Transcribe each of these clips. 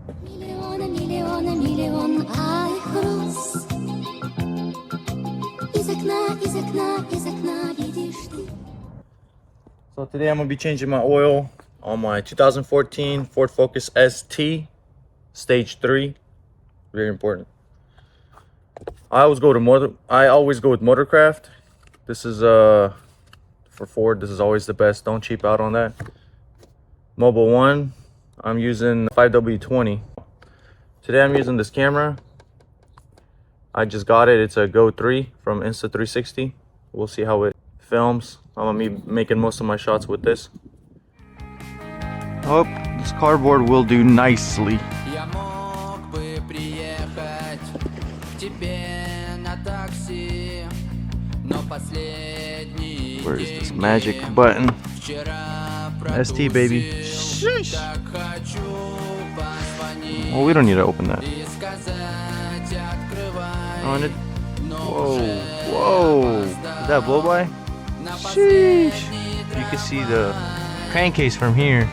So today I'm gonna be changing my oil on my 2014 Ford Focus ST Stage 3. Very important. I always go with Motorcraft. This is for Ford. This is always the best. Don't cheap out on that. Mobile One. I'm using 5W20. Today I'm using this camera. I just got it. It's a Go 3 from Insta360. We'll see how it films. I'm gonna be making most of my shots with this. Oh, this cardboard will do nicely. Where is this magic button? ST, baby. Sheesh. Well, we don't need to open that. On it. Whoa, whoa. Is that blow by? Sheesh. You can see the crankcase from here.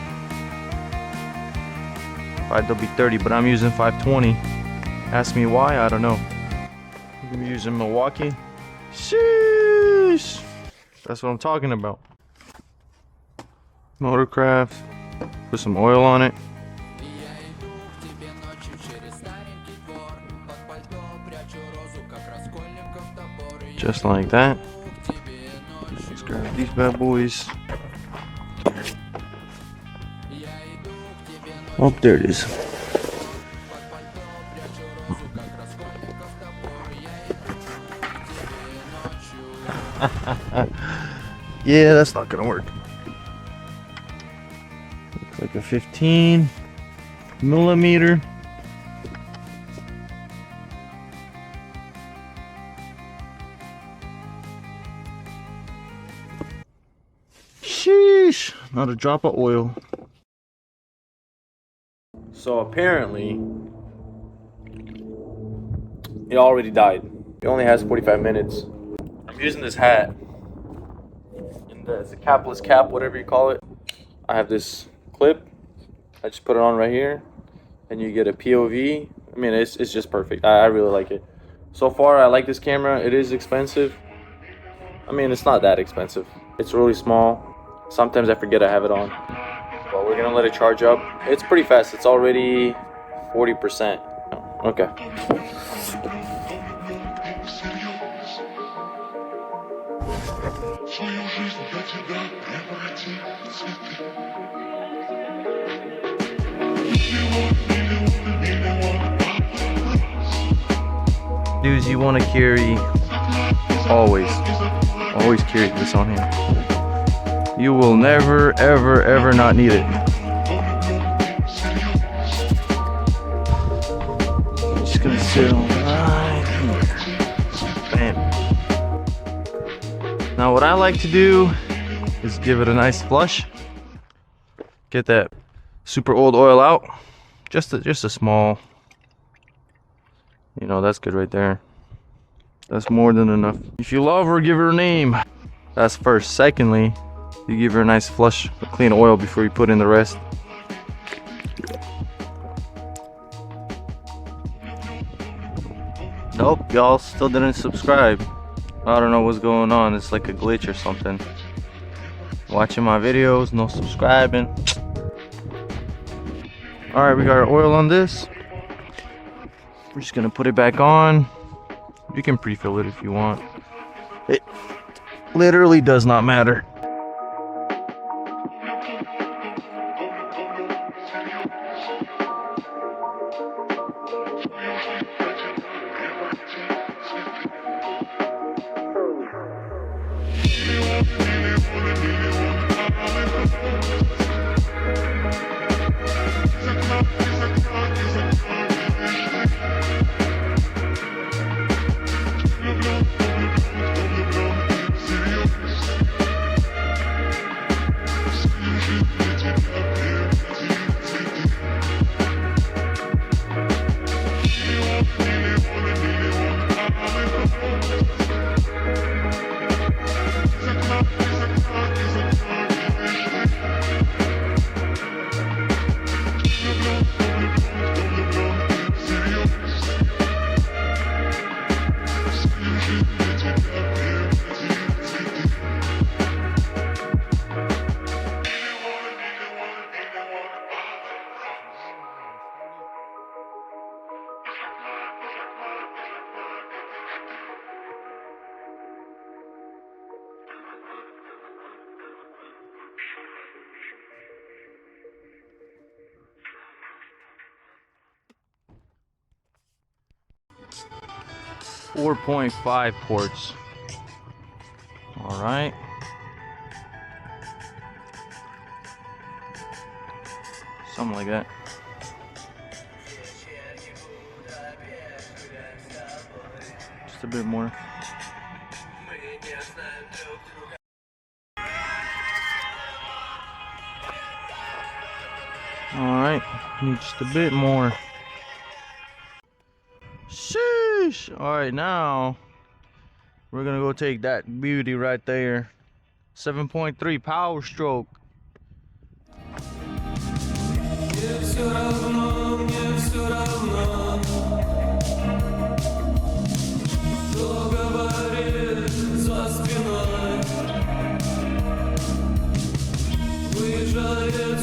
5W30, but I'm using 520. Ask me why, I don't know. I'm using Milwaukee. Sheesh. That's what I'm talking about. Motorcraft. Put some oil on it. Just like that. Let's grab these bad boys. Oh, there it is. Yeah, that's not gonna work. Looks like a 15 millimeter. Sheesh, not a drop of oil. So apparently, it already died. It only has 45 minutes. I'm using this hat. It's a capless cap, whatever you call it. I have this clip. I just put it on right here. And you get a POV. I mean, it's just perfect. I really like it. So far, I like this camera. It is expensive. I mean, it's not that expensive. It's really small. Sometimes I forget I have it on. But we're gonna let it charge up. It's pretty fast. It's already 40%. Okay. Dudes, you want to carry always carry this on here. You will never ever not need it. I'm just gonna sit on right here. Bam. Now what I like to do is give it a nice flush. Get that super old oil out. Just a small. You know, that's good right there. That's more than enough. If you love her, give her a name. That's first. Secondly, you give her a nice flush of clean oil before you put in the rest. Nope, y'all still didn't subscribe. I don't know what's going on. It's like a glitch or something. Watching my videos, no subscribing. Alright, we got our oil on this. We're just gonna put it back on. You can pre-fill it if you want. It literally does not matter. 4.5 ports. All right. Something like that. Just a bit more. Alright, need just a bit more. Sheesh! Alright, now we're gonna go take that beauty right there. 7.3 power stroke.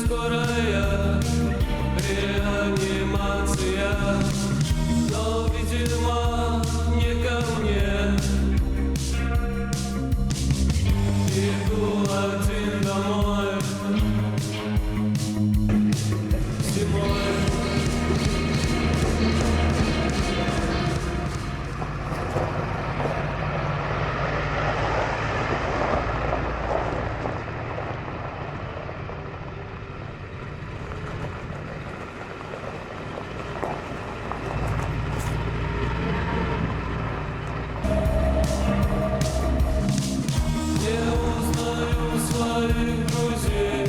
Скорая реанимация, но, видимо, не ко мне. Иду один домой зимой. Своих друзей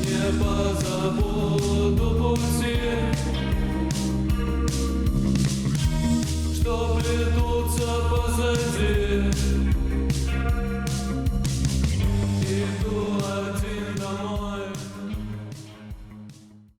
не позабуду пути, что плетутся позади.